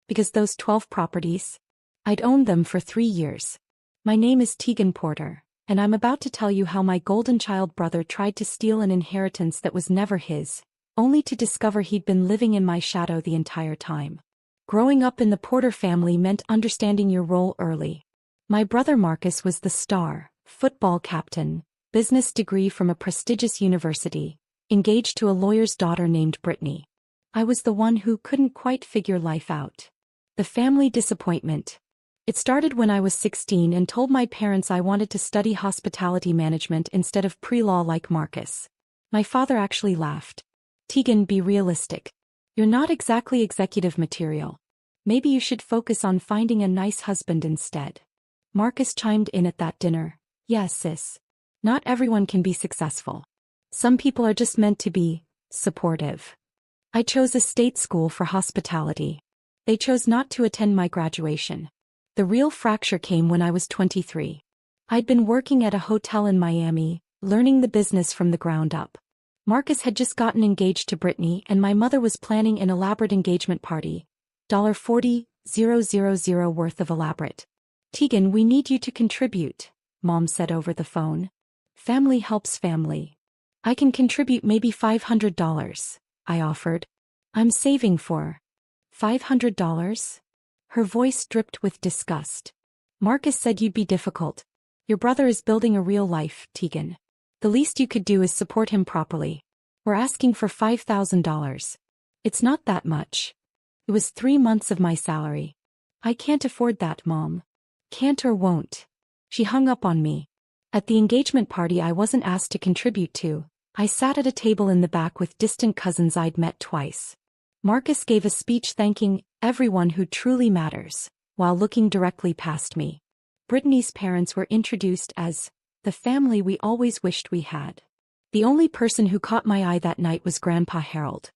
Because those 12 properties? I'd owned them for 3 years. My name is Tegan Porter, and I'm about to tell you how my golden child brother tried to steal an inheritance that was never his, only to discover he'd been living in my shadow the entire time. Growing up in the Porter family meant understanding your role early. My brother Marcus was the star, football captain, business degree from a prestigious university, engaged to a lawyer's daughter named Brittany. I was the one who couldn't quite figure life out. The family disappointment. It started when I was 16 and told my parents I wanted to study hospitality management instead of pre-law like Marcus. My father actually laughed. Tegan, be realistic. You're not exactly executive material. Maybe you should focus on finding a nice husband instead. Marcus chimed in at that dinner. Yes, sis. Not everyone can be successful. Some people are just meant to be supportive. I chose a state school for hospitality. They chose not to attend my graduation. The real fracture came when I was 23. I'd been working at a hotel in Miami, learning the business from the ground up. Marcus had just gotten engaged to Brittany and my mother was planning an elaborate engagement party. $40,000 worth of elaborate. Tegan, we need you to contribute, Mom said over the phone. Family helps family. I can contribute maybe $500, I offered. I'm saving for $500? Her voice dripped with disgust. Marcus said you'd be difficult. Your brother is building a real life, Tegan. The least you could do is support him properly. We're asking for $5,000. It's not that much. It was 3 months of my salary. I can't afford that, Mom. Can't or won't. She hung up on me. At the engagement party I wasn't asked to contribute to, I sat at a table in the back with distant cousins I'd met twice. Marcus gave a speech thanking everyone who truly matters, while looking directly past me. Brittany's parents were introduced as the family we always wished we had. The only person who caught my eye that night was Grandpa Harold.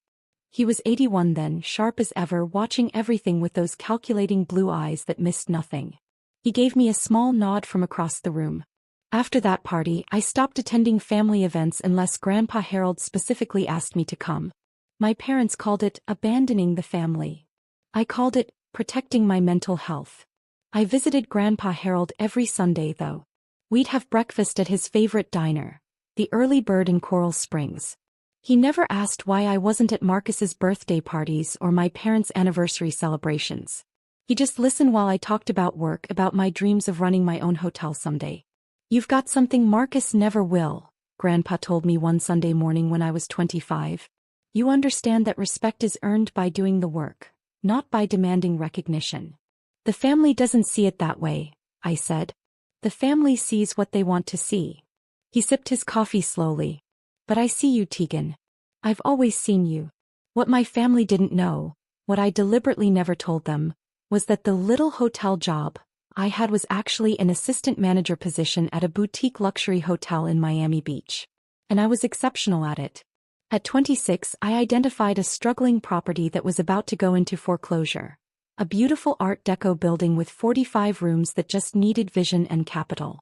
He was 81 then, sharp as ever, watching everything with those calculating blue eyes that missed nothing. He gave me a small nod from across the room. After that party, I stopped attending family events unless Grandpa Harold specifically asked me to come. My parents called it abandoning the family. I called it protecting my mental health. I visited Grandpa Harold every Sunday though. We'd have breakfast at his favorite diner, the Early Bird in Coral Springs. He never asked why I wasn't at Marcus's birthday parties or my parents' anniversary celebrations. He just listened while I talked about work, about my dreams of running my own hotel someday. You've got something Marcus never will, Grandpa told me one Sunday morning when I was 25. You understand that respect is earned by doing the work, not by demanding recognition. The family doesn't see it that way, I said. The family sees what they want to see. He sipped his coffee slowly. But I see you, Tegan. I've always seen you. What my family didn't know, what I deliberately never told them, was that the little hotel job I had was actually an assistant manager position at a boutique luxury hotel in Miami Beach. And I was exceptional at it. At 26, I identified a struggling property that was about to go into foreclosure. A beautiful Art Deco building with 45 rooms that just needed vision and capital.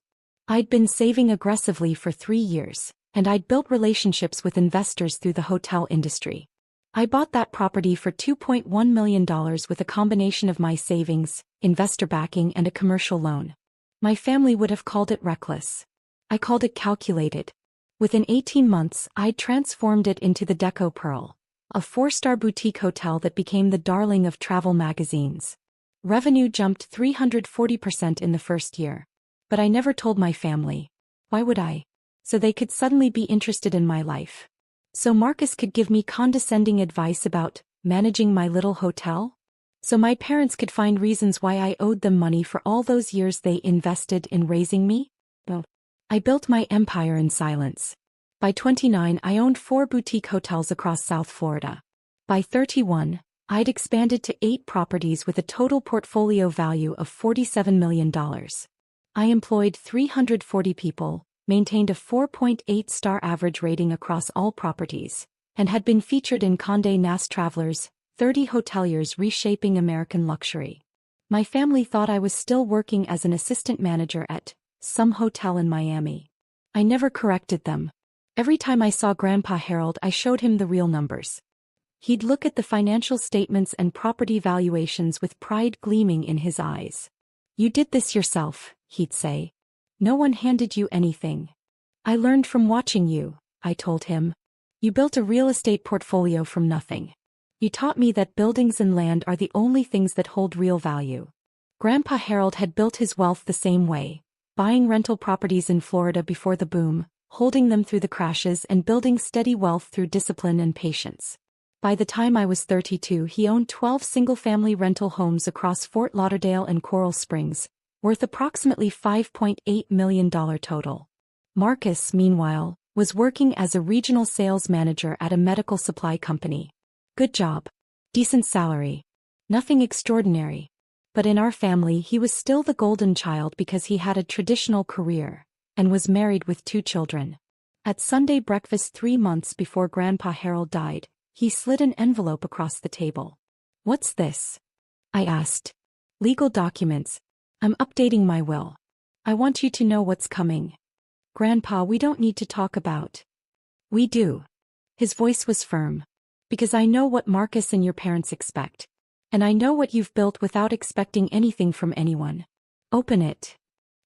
I'd been saving aggressively for 3 years, and I'd built relationships with investors through the hotel industry. I bought that property for $2.1 million with a combination of my savings, investor backing, and a commercial loan. My family would have called it reckless. I called it calculated. Within 18 months, I'd transformed it into the Deco Pearl, a 4-star boutique hotel that became the darling of travel magazines. Revenue jumped 340% in the first year. But I never told my family. Why would I? So they could suddenly be interested in my life. So Marcus could give me condescending advice about managing my little hotel? So my parents could find reasons why I owed them money for all those years they invested in raising me? Well, I built my empire in silence. By 29, I owned 4 boutique hotels across South Florida. By 31, I'd expanded to 8 properties with a total portfolio value of $47 million. I employed 340 people, maintained a 4.8-star average rating across all properties, and had been featured in Condé Nast Traveler's 30 Hoteliers Reshaping American Luxury. My family thought I was still working as an assistant manager at some hotel in Miami. I never corrected them. Every time I saw Grandpa Harold, I showed him the real numbers. He'd look at the financial statements and property valuations with pride gleaming in his eyes. "You did this yourself," he'd say. "No one handed you anything." "I learned from watching you," I told him. "You built a real estate portfolio from nothing. You taught me that buildings and land are the only things that hold real value." Grandpa Harold had built his wealth the same way, buying rental properties in Florida before the boom, holding them through the crashes and building steady wealth through discipline and patience. By the time I was 32, he owned 12 single-family rental homes across Fort Lauderdale and Coral Springs, worth approximately $5.8 million total. Marcus, meanwhile, was working as a regional sales manager at a medical supply company. Good job. Decent salary. Nothing extraordinary. But in our family he was still the golden child because he had a traditional career, and was married with 2 children. At Sunday breakfast 3 months before Grandpa Harold died, he slid an envelope across the table. "What's this?" I asked. "Legal documents. I'm updating my will. I want you to know what's coming." "Grandpa, we don't need to talk about." "We do." His voice was firm. "Because I know what Marcus and your parents expect. And I know what you've built without expecting anything from anyone. Open it."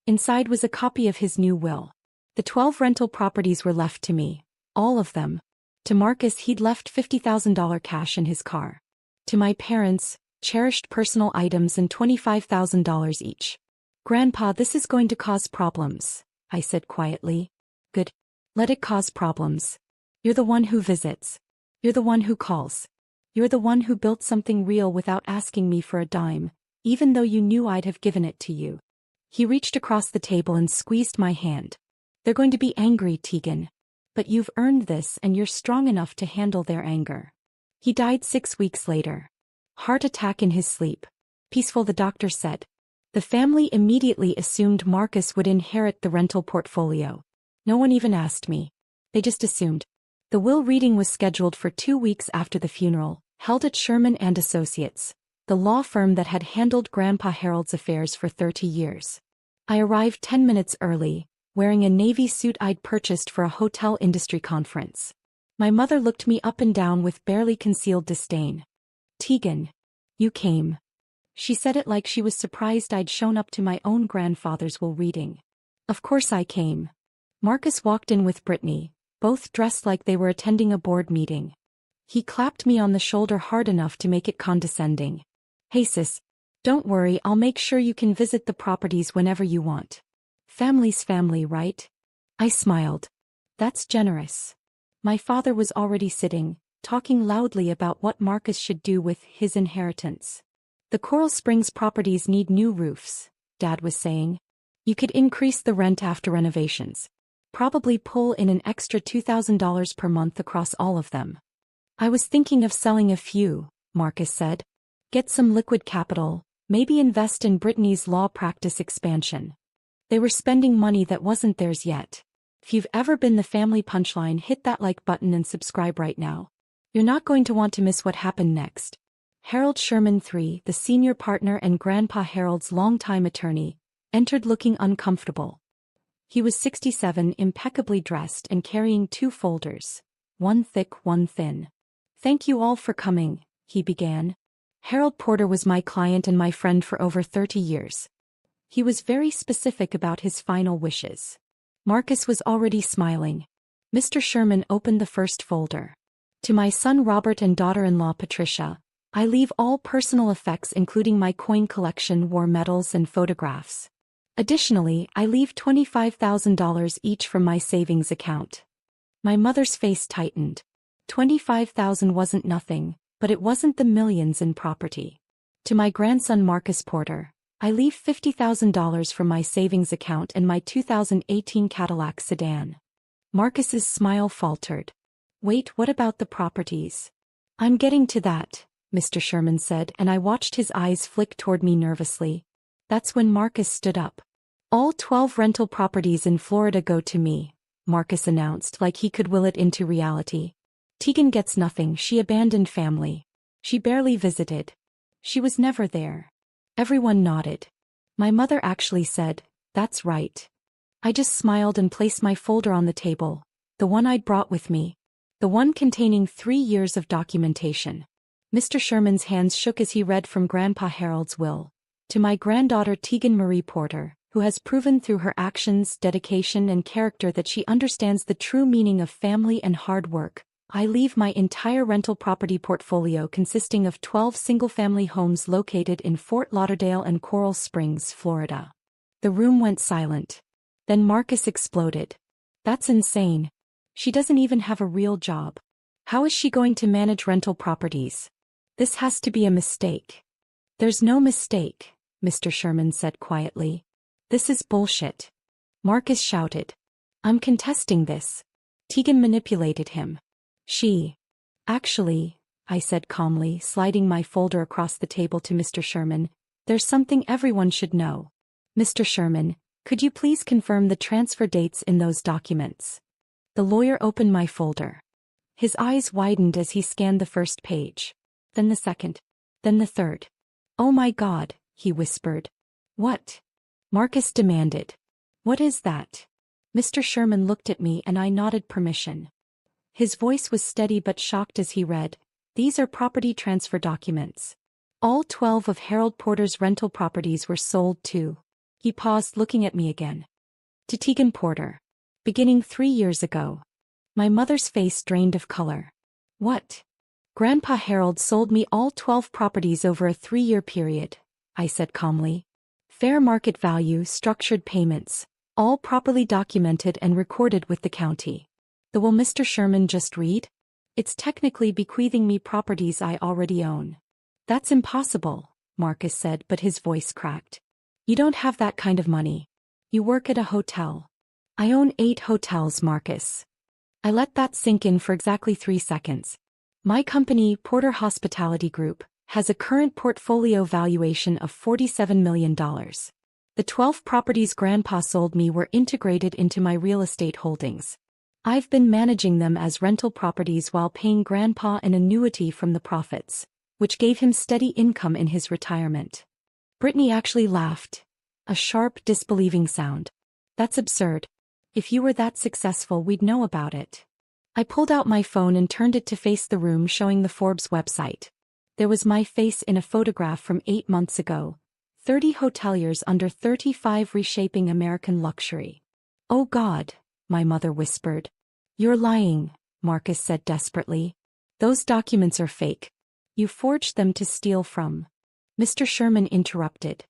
Inside was a copy of his new will. The 12 rental properties were left to me, all of them. To Marcus he'd left $50,000 cash in his car. To my parents, cherished personal items and $25,000 each. "Grandpa, this is going to cause problems," I said quietly. "Good. Let it cause problems. You're the one who visits. You're the one who calls. You're the one who built something real without asking me for a dime, even though you knew I'd have given it to you." He reached across the table and squeezed my hand. "They're going to be angry, Tegan. But you've earned this and you're strong enough to handle their anger." He died 6 weeks later. Heart attack in his sleep. Peaceful, the doctor said. The family immediately assumed Marcus would inherit the rental portfolio. No one even asked me. They just assumed. The will reading was scheduled for 2 weeks after the funeral, held at Sherman and Associates, the law firm that had handled Grandpa Harold's affairs for 30 years. I arrived 10 minutes early, wearing a navy suit I'd purchased for a hotel industry conference. My mother looked me up and down with barely concealed disdain. "Tegan, you came." She said it like she was surprised I'd shown up to my own grandfather's will reading. "Of course I came." Marcus walked in with Brittany, both dressed like they were attending a board meeting. He clapped me on the shoulder hard enough to make it condescending. "Hey sis, don't worry, I'll make sure you can visit the properties whenever you want. Family's family, right?" I smiled. "That's generous." My father was already sitting, talking loudly about what Marcus should do with his inheritance. "The Coral Springs properties need new roofs," Dad was saying. "You could increase the rent after renovations. Probably pull in an extra $2,000 per month across all of them." "I was thinking of selling a few," Marcus said. "Get some liquid capital, maybe invest in Brittany's law practice expansion." They were spending money that wasn't theirs yet. If you've ever been the family punchline, hit that like button and subscribe right now. You're not going to want to miss what happened next. Harold Sherman III, the senior partner and Grandpa Harold's longtime attorney, entered looking uncomfortable. He was 67, impeccably dressed and carrying 2 folders, one thick, one thin. "Thank you all for coming," he began. "Harold Porter was my client and my friend for over 30 years. He was very specific about his final wishes." Marcus was already smiling. Mr. Sherman opened the first folder. "To my son Robert and daughter-in-law Patricia, I leave all personal effects including my coin collection, war medals and photographs. Additionally, I leave $25,000 each from my savings account." My mother's face tightened. 25,000 wasn't nothing, but it wasn't the millions in property. "To my grandson Marcus Porter, I leave $50,000 from my savings account and my 2018 Cadillac sedan." Marcus's smile faltered. "Wait, what about the properties?" "I'm getting to that," Mr. Sherman said, and I watched his eyes flick toward me nervously. That's when Marcus stood up. "All 12 rental properties in Florida go to me," Marcus announced like he could will it into reality. "Tegan gets nothing, she abandoned family. She barely visited. She was never there." Everyone nodded. My mother actually said, "That's right." I just smiled and placed my folder on the table, the one I'd brought with me. The one containing 3 years of documentation. Mr. Sherman's hands shook as he read from Grandpa Harold's will. To my granddaughter Tegan Marie Porter, who has proven through her actions, dedication and character that she understands the true meaning of family and hard work, I leave my entire rental property portfolio consisting of 12 single-family homes located in Fort Lauderdale and Coral Springs, Florida. The room went silent. Then Marcus exploded. That's insane. She doesn't even have a real job. How is she going to manage rental properties? This has to be a mistake. There's no mistake, Mr. Sherman said quietly. This is bullshit. Marcus shouted. I'm contesting this. Tegan manipulated him. Actually, I said calmly, sliding my folder across the table to Mr. Sherman, there's something everyone should know. Mr. Sherman, could you please confirm the transfer dates in those documents? The lawyer opened my folder. His eyes widened as he scanned the first page. Then the second. Then the third. Oh my God, he whispered. What? Marcus demanded. What is that? Mr. Sherman looked at me and I nodded permission. His voice was steady but shocked as he read, these are property transfer documents. All 12 of Harold Porter's rental properties were sold to. He paused, looking at me again. To Tegan Porter. Beginning 3 years ago. My mother's face drained of color. What? Grandpa Harold sold me all 12 properties over a 3-year period, I said calmly. Fair market value, structured payments, all properly documented and recorded with the county. The will Mr. Sherman just read? It's technically bequeathing me properties I already own. That's impossible, Marcus said, but his voice cracked. You don't have that kind of money. You work at a hotel. I own 8 hotels, Marcus. I let that sink in for exactly 3 seconds. My company, Porter Hospitality Group, has a current portfolio valuation of $47 million. The 12 properties Grandpa sold me were integrated into my real estate holdings. I've been managing them as rental properties while paying Grandpa an annuity from the profits, which gave him steady income in his retirement. Brittany actually laughed. A sharp, disbelieving sound. That's absurd. If you were that successful, we'd know about it. I pulled out my phone and turned it to face the room, showing the Forbes website. There was my face in a photograph from 8 months ago. 30 hoteliers under 35 reshaping American luxury. Oh God, my mother whispered. You're lying, Marcus said desperately. Those documents are fake. You forged them to steal from. Mr. Sherman interrupted.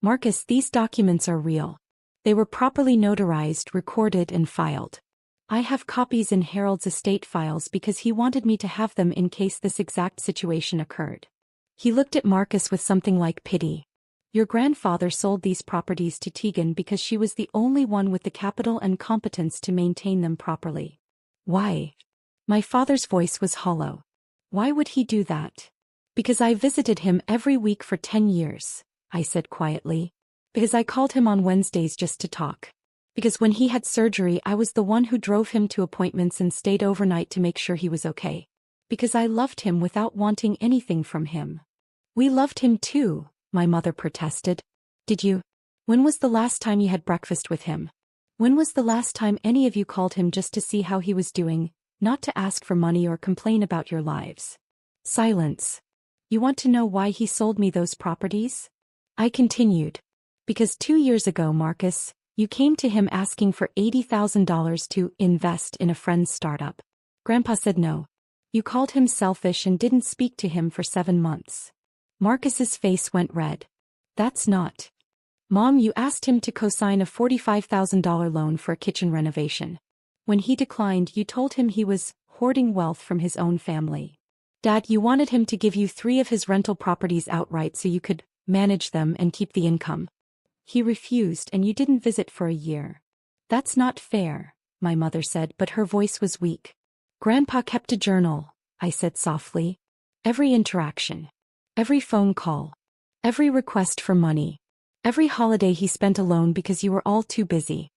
Marcus, these documents are real. They were properly notarized, recorded and filed. I have copies in Harold's estate files because he wanted me to have them in case this exact situation occurred. He looked at Marcus with something like pity. Your grandfather sold these properties to Tegan because she was the only one with the capital and competence to maintain them properly. Why? My father's voice was hollow. Why would he do that? Because I visited him every week for 10 years, I said quietly. Because I called him on Wednesdays just to talk. Because when he had surgery, I was the one who drove him to appointments and stayed overnight to make sure he was okay. Because I loved him without wanting anything from him. We loved him too, my mother protested. Did you? When was the last time you had breakfast with him? When was the last time any of you called him just to see how he was doing, not to ask for money or complain about your lives? Silence. You want to know why he sold me those properties? I continued. Because 2 years ago, Marcus, you came to him asking for $80,000 to invest in a friend's startup. Grandpa said no. You called him selfish and didn't speak to him for 7 months. Marcus's face went red. That's not. Mom, you asked him to co-sign a $45,000 loan for a kitchen renovation. When he declined, you told him he was hoarding wealth from his own family. Dad, you wanted him to give you 3 of his rental properties outright so you could manage them and keep the income. He refused and you didn't visit for a year. That's not fair, my mother said, but her voice was weak. Grandpa kept a journal, I said softly. Every interaction. Every phone call. Every request for money. Every holiday he spent alone because you were all too busy.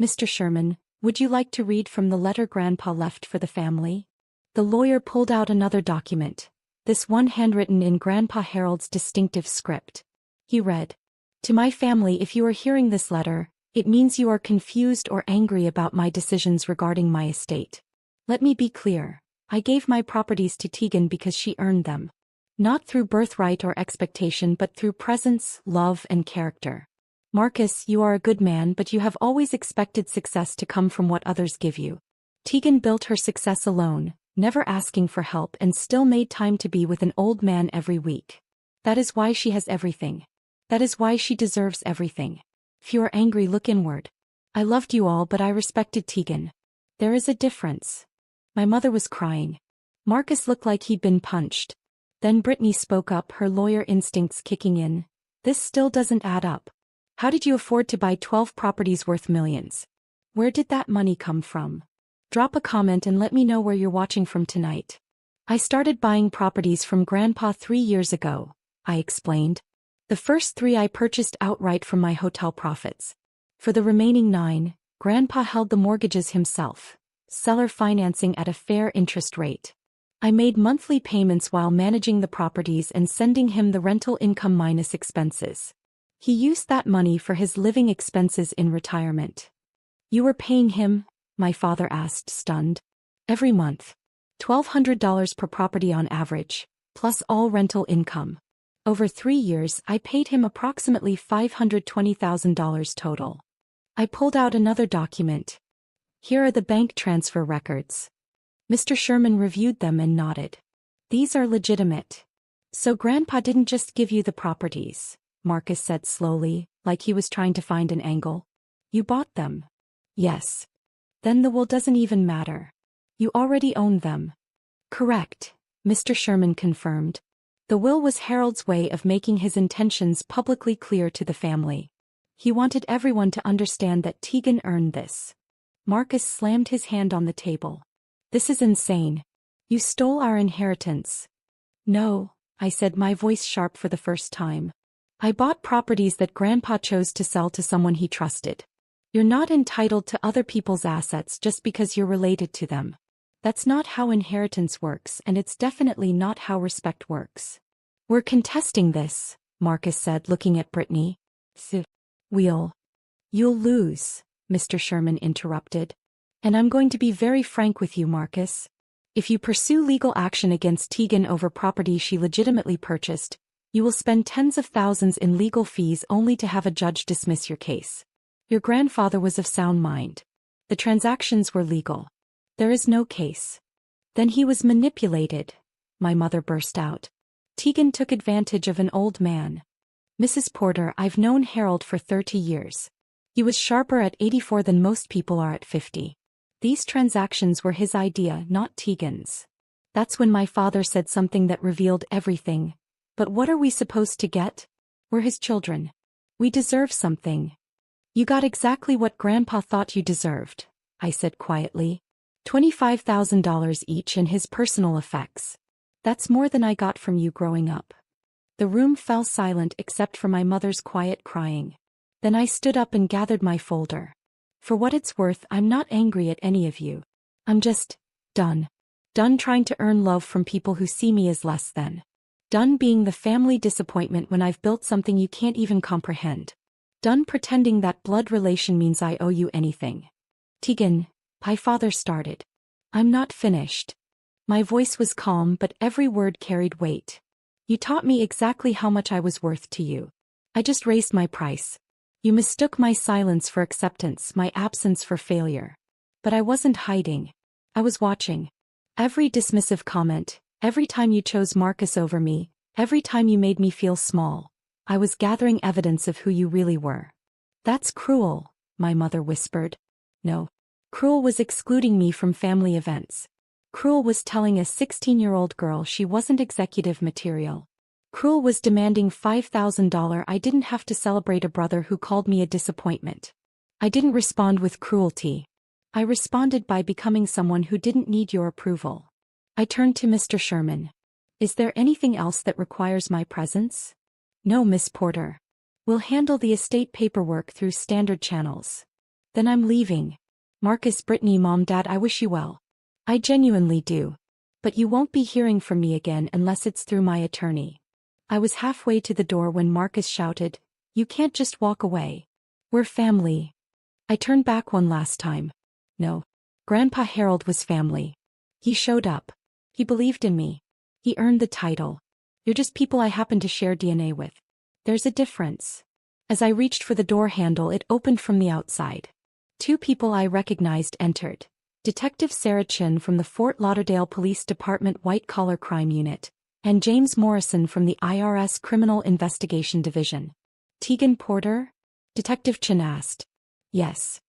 Mr. Sherman, would you like to read from the letter Grandpa left for the family? The lawyer pulled out another document, this one handwritten in Grandpa Harold's distinctive script. He read, To my family, if you are hearing this letter, it means you are confused or angry about my decisions regarding my estate. Let me be clear. I gave my properties to Tegan because she earned them. Not through birthright or expectation but through presence, love, and character. Marcus, you are a good man, but you have always expected success to come from what others give you. Tegan built her success alone, never asking for help, and still made time to be with an old man every week. That is why she has everything. That is why she deserves everything. If you are angry, look inward. I loved you all, but I respected Tegan. There is a difference. My mother was crying. Marcus looked like he'd been punched. Then Brittany spoke up, her lawyer instincts kicking in. This still doesn't add up. How did you afford to buy 12 properties worth millions? Where did that money come from? Drop a comment and let me know where you're watching from tonight. I started buying properties from Grandpa 3 years ago, I explained. The first 3 I purchased outright from my hotel profits. For the remaining 9, Grandpa held the mortgages himself, seller financing at a fair interest rate. I made monthly payments while managing the properties and sending him the rental income minus expenses. He used that money for his living expenses in retirement. You were paying him? My father asked, stunned. Every month. $1,200 per property on average, plus all rental income. Over 3 years, I paid him approximately $520,000 total. I pulled out another document. Here are the bank transfer records. Mr. Sherman reviewed them and nodded. These are legitimate. So Grandpa didn't just give you the properties, Marcus said slowly, like he was trying to find an angle. You bought them. Yes. Then the will doesn't even matter. You already own them. Correct, Mr. Sherman confirmed. The will was Harold's way of making his intentions publicly clear to the family. He wanted everyone to understand that Tegan earned this. Marcus slammed his hand on the table. This is insane. You stole our inheritance. No, I said, my voice sharp for the first time. I bought properties that Grandpa chose to sell to someone he trusted. You're not entitled to other people's assets just because you're related to them. That's not how inheritance works, and it's definitely not how respect works. We're contesting this, Marcus said, looking at Brittany. You'll lose, Mr. Sherman interrupted. And I'm going to be very frank with you, Marcus. If you pursue legal action against Tegan over property she legitimately purchased, you will spend tens of thousands in legal fees only to have a judge dismiss your case. Your grandfather was of sound mind. The transactions were legal. There is no case. Then he was manipulated, my mother burst out. Tegan took advantage of an old man. Mrs. Porter, I've known Harold for 30 years. He was sharper at 84 than most people are at 50. These transactions were his idea, not Tegan's. That's when my father said something that revealed everything. But what are we supposed to get? We're his children. We deserve something. You got exactly what Grandpa thought you deserved, I said quietly. $25,000 each and his personal effects. That's more than I got from you growing up. The room fell silent except for my mother's quiet crying. Then I stood up and gathered my folder. For what it's worth, I'm not angry at any of you. I'm just done. Done trying to earn love from people who see me as less than. Done being the family disappointment when I've built something you can't even comprehend. Done pretending that blood relation means I owe you anything. Tegan, my father started. I'm not finished. My voice was calm, but every word carried weight. You taught me exactly how much I was worth to you. I just raised my price. You mistook my silence for acceptance, my absence for failure. But I wasn't hiding. I was watching. Every dismissive comment, every time you chose Marcus over me, every time you made me feel small, I was gathering evidence of who you really were. That's cruel, my mother whispered. No. Cruel was excluding me from family events. Cruel was telling a 16-year-old girl she wasn't executive material. Cruel was demanding $5,000 I didn't have to celebrate a brother who called me a disappointment. I didn't respond with cruelty. I responded by becoming someone who didn't need your approval. I turned to Mr. Sherman. Is there anything else that requires my presence? No, Miss Porter. We'll handle the estate paperwork through standard channels. Then I'm leaving. Marcus, Brittany, Mom, Dad, I wish you well. I genuinely do. But you won't be hearing from me again unless it's through my attorney. I was halfway to the door when Marcus shouted, You can't just walk away. We're family. I turned back one last time. No. Grandpa Harold was family. He showed up. He believed in me. He earned the title. You're just people I happen to share DNA with. There's a difference. As I reached for the door handle, it opened from the outside. Two people I recognized entered. Detective Sarah Chin from the Fort Lauderdale Police Department White Collar Crime Unit, and James Morrison from the IRS Criminal Investigation Division. Tegan Porter? Detective Chin asked. Yes.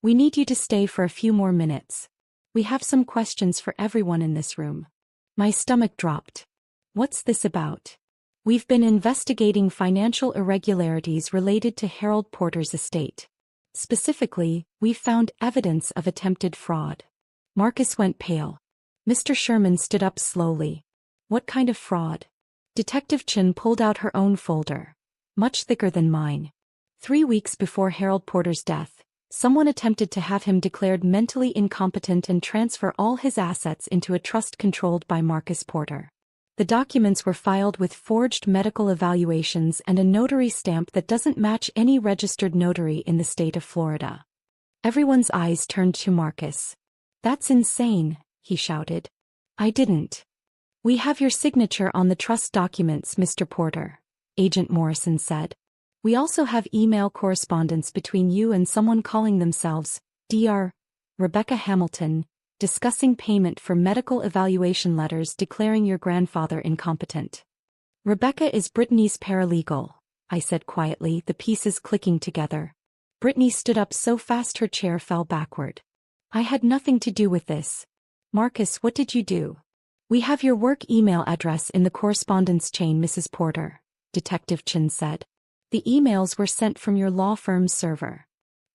We need you to stay for a few more minutes. We have some questions for everyone in this room. My stomach dropped. What's this about? We've been investigating financial irregularities related to Harold Porter's estate. Specifically, we've found evidence of attempted fraud. Marcus went pale. Mr. Sherman stood up slowly. What kind of fraud? Detective Chin pulled out her own folder. Much thicker than mine. 3 weeks before Harold Porter's death, someone attempted to have him declared mentally incompetent and transfer all his assets into a trust controlled by Marcus Porter. The documents were filed with forged medical evaluations and a notary stamp that doesn't match any registered notary in the state of Florida. Everyone's eyes turned to Marcus. That's insane, he shouted. I didn't. We have your signature on the trust documents, Mr. Porter, Agent Morrison said. We also have email correspondence between you and someone calling themselves Dr. Rebecca Hamilton, discussing payment for medical evaluation letters declaring your grandfather incompetent. Rebecca is Brittany's paralegal, I said quietly, the pieces clicking together. Brittany stood up so fast her chair fell backward. I had nothing to do with this. Marcus, what did you do? We have your work email address in the correspondence chain, Mrs. Porter, Detective Chin said. The emails were sent from your law firm's server.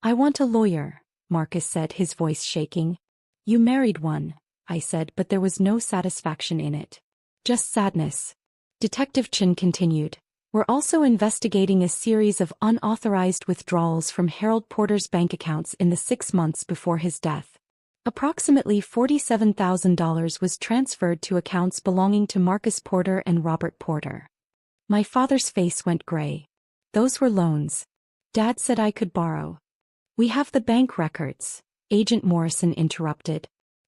I want a lawyer, Marcus said, his voice shaking. You married one, I said, but there was no satisfaction in it. Just sadness. Detective Chin continued. We're also investigating a series of unauthorized withdrawals from Harold Porter's bank accounts in the 6 months before his death. Approximately $47,000 was transferred to accounts belonging to Marcus Porter and Robert Porter. My father's face went gray. Those were loans. Dad said I could borrow. We have the bank records, Agent Morrison interrupted.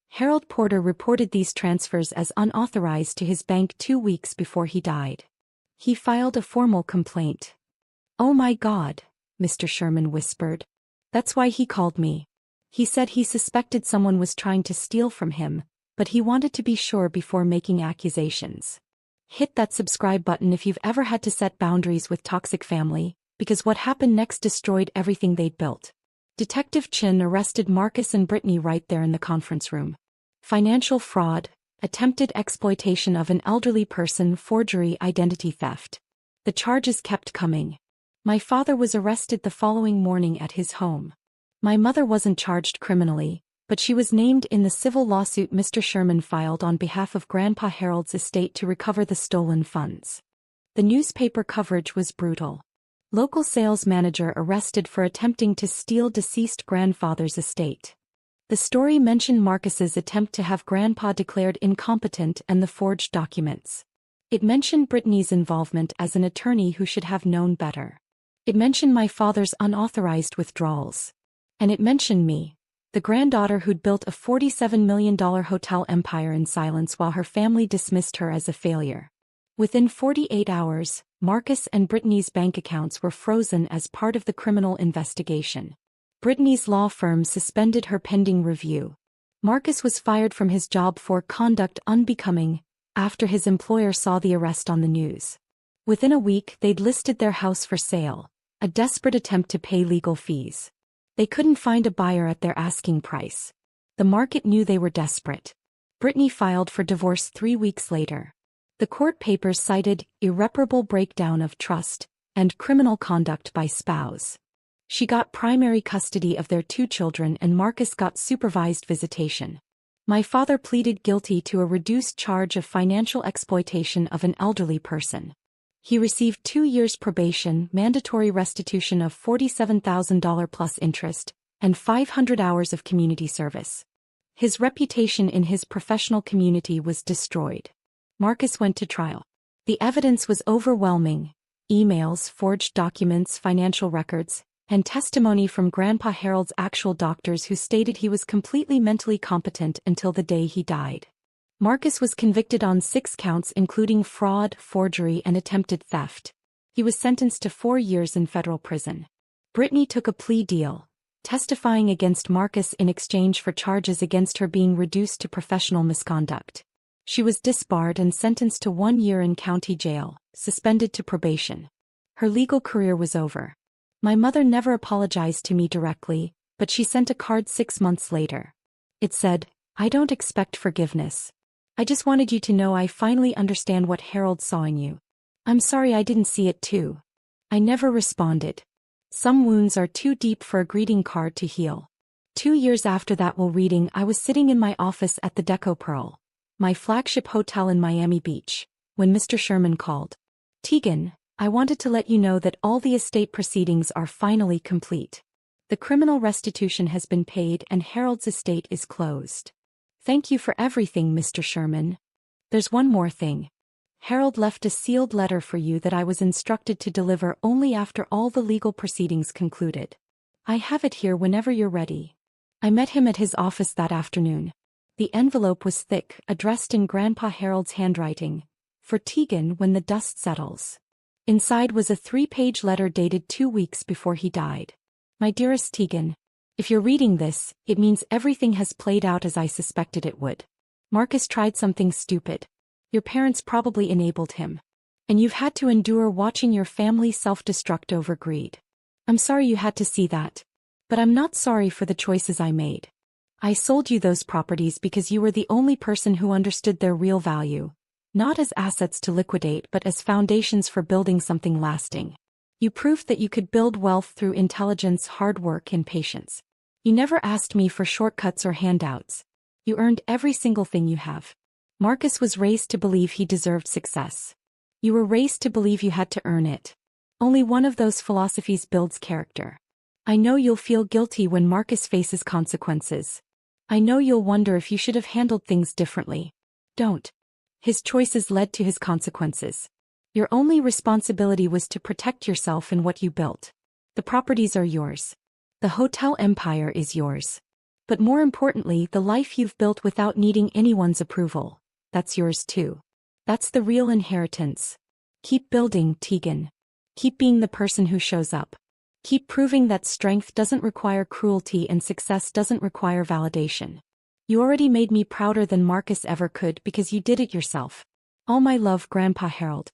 Harold Porter reported these transfers as unauthorized to his bank 2 weeks before he died. He filed a formal complaint. Oh my God, Mr. Sherman whispered. That's why he called me. He said he suspected someone was trying to steal from him, but he wanted to be sure before making accusations. Hit that subscribe button if you've ever had to set boundaries with toxic family, because what happened next destroyed everything they'd built. Detective Chin arrested Marcus and Brittany right there in the conference room. Financial fraud, attempted exploitation of an elderly person, forgery, identity theft. The charges kept coming. My father was arrested the following morning at his home. My mother wasn't charged criminally, but she was named in the civil lawsuit Mr. Sherman filed on behalf of Grandpa Harold's estate to recover the stolen funds. The newspaper coverage was brutal. Local sales manager arrested for attempting to steal deceased grandfather's estate. The story mentioned Marcus's attempt to have Grandpa declared incompetent and the forged documents. It mentioned Brittany's involvement as an attorney who should have known better. It mentioned my father's unauthorized withdrawals. And it mentioned me, the granddaughter who'd built a $47 million hotel empire in silence while her family dismissed her as a failure. Within 48 hours, Marcus and Brittany's bank accounts were frozen as part of the criminal investigation. Brittany's law firm suspended her pending review. Marcus was fired from his job for conduct unbecoming after his employer saw the arrest on the news. Within a week, they'd listed their house for sale, a desperate attempt to pay legal fees. They couldn't find a buyer at their asking price. The market knew they were desperate. Brittany filed for divorce 3 weeks later. The court papers cited irreparable breakdown of trust and criminal conduct by spouse. She got primary custody of their 2 children and Marcus got supervised visitation. My father pleaded guilty to a reduced charge of financial exploitation of an elderly person. He received 2 years probation, mandatory restitution of $47,000 plus interest, and 500 hours of community service. His reputation in his professional community was destroyed. Marcus went to trial. The evidence was overwhelming: emails, forged documents, financial records, and testimony from Grandpa Harold's actual doctors who stated he was completely mentally competent until the day he died. Marcus was convicted on 6 counts including fraud, forgery, and attempted theft. He was sentenced to 4 years in federal prison. Brittany took a plea deal, testifying against Marcus in exchange for charges against her being reduced to professional misconduct. She was disbarred and sentenced to 1 year in county jail, suspended to probation. Her legal career was over. My mother never apologized to me directly, but she sent a card 6 months later. It said, "I don't expect forgiveness. I just wanted you to know I finally understand what Harold saw in you. I'm sorry I didn't see it too." I never responded. Some wounds are too deep for a greeting card to heal. 2 years after that while reading, I was sitting in my office at the Deco Pearl, my flagship hotel in Miami Beach, when Mr. Sherman called. "Tegan, I wanted to let you know that all the estate proceedings are finally complete. The criminal restitution has been paid and Harold's estate is closed. Thank you for everything, Mr. Sherman. There's one more thing. Harold left a sealed letter for you that I was instructed to deliver only after all the legal proceedings concluded. I have it here whenever you're ready." I met him at his office that afternoon. The envelope was thick, addressed in Grandpa Harold's handwriting, "For Tegan when the dust settles." Inside was a 3-page letter dated 2 weeks before he died. "My dearest Tegan, if you're reading this, it means everything has played out as I suspected it would. Marcus tried something stupid. Your parents probably enabled him. And you've had to endure watching your family self-destruct over greed. I'm sorry you had to see that. But I'm not sorry for the choices I made. I sold you those properties because you were the only person who understood their real value, not as assets to liquidate but as foundations for building something lasting. You proved that you could build wealth through intelligence, hard work, and patience. You never asked me for shortcuts or handouts. You earned every single thing you have. Marcus was raised to believe he deserved success. You were raised to believe you had to earn it. Only one of those philosophies builds character. I know you'll feel guilty when Marcus faces consequences. I know you'll wonder if you should have handled things differently. Don't. His choices led to his consequences. Your only responsibility was to protect yourself and what you built. The properties are yours. The hotel empire is yours. But more importantly, the life you've built without needing anyone's approval. That's yours too. That's the real inheritance. Keep building, Tegan. Keep being the person who shows up. Keep proving that strength doesn't require cruelty and success doesn't require validation. You already made me prouder than Marcus ever could because you did it yourself. All my love, Grandpa Harold.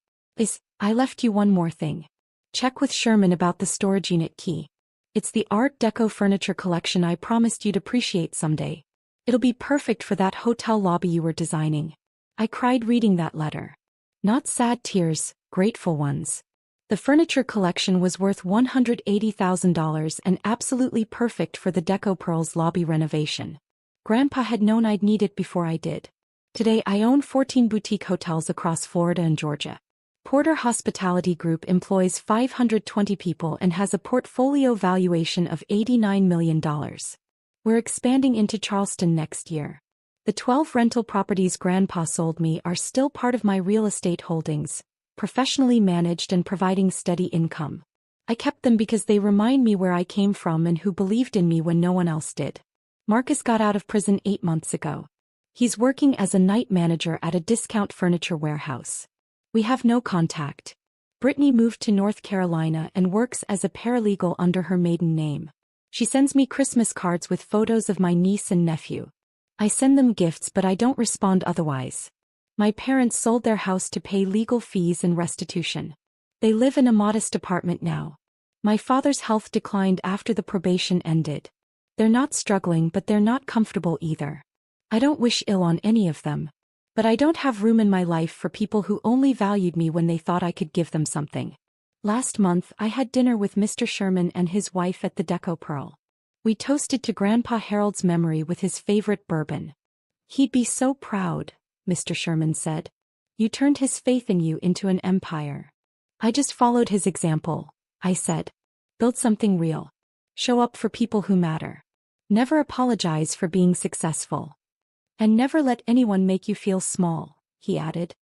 I left you one more thing. Check with Sherman about the storage unit key. It's the Art Deco furniture collection I promised you'd appreciate someday. It'll be perfect for that hotel lobby you were designing. I cried reading that letter. Not sad tears, grateful ones. The furniture collection was worth $180,000 and absolutely perfect for the Deco Pearl's lobby renovation. Grandpa had known I'd need it before I did. Today I own 14 boutique hotels across Florida and Georgia. Porter Hospitality Group employs 520 people and has a portfolio valuation of $89 million. We're expanding into Charleston next year. The 12 rental properties Grandpa sold me are still part of my real estate holdings, professionally managed and providing steady income. I kept them because they remind me where I came from and who believed in me when no one else did. Marcus got out of prison 8 months ago. He's working as a night manager at a discount furniture warehouse. We have no contact. Brittany moved to North Carolina and works as a paralegal under her maiden name. She sends me Christmas cards with photos of my niece and nephew. I send them gifts but I don't respond otherwise. My parents sold their house to pay legal fees and restitution. They live in a modest apartment now. My father's health declined after the probation ended. They're not struggling but they're not comfortable either. I don't wish ill on any of them. But I don't have room in my life for people who only valued me when they thought I could give them something. Last month I had dinner with Mr. Sherman and his wife at the Deco Pearl. We toasted to Grandpa Harold's memory with his favorite bourbon. He'd be so proud, Mr. Sherman said. You turned his faith in you into an empire. I just followed his example, I said. Build something real. Show up for people who matter. Never apologize for being successful. And never let anyone make you feel small, he added.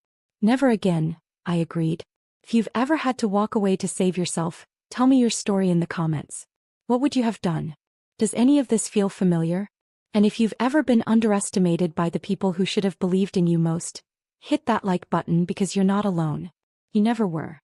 Never again, I agreed. If you've ever had to walk away to save yourself, tell me your story in the comments. What would you have done? Does any of this feel familiar? And if you've ever been underestimated by the people who should have believed in you most, hit that like button because you're not alone. You never were.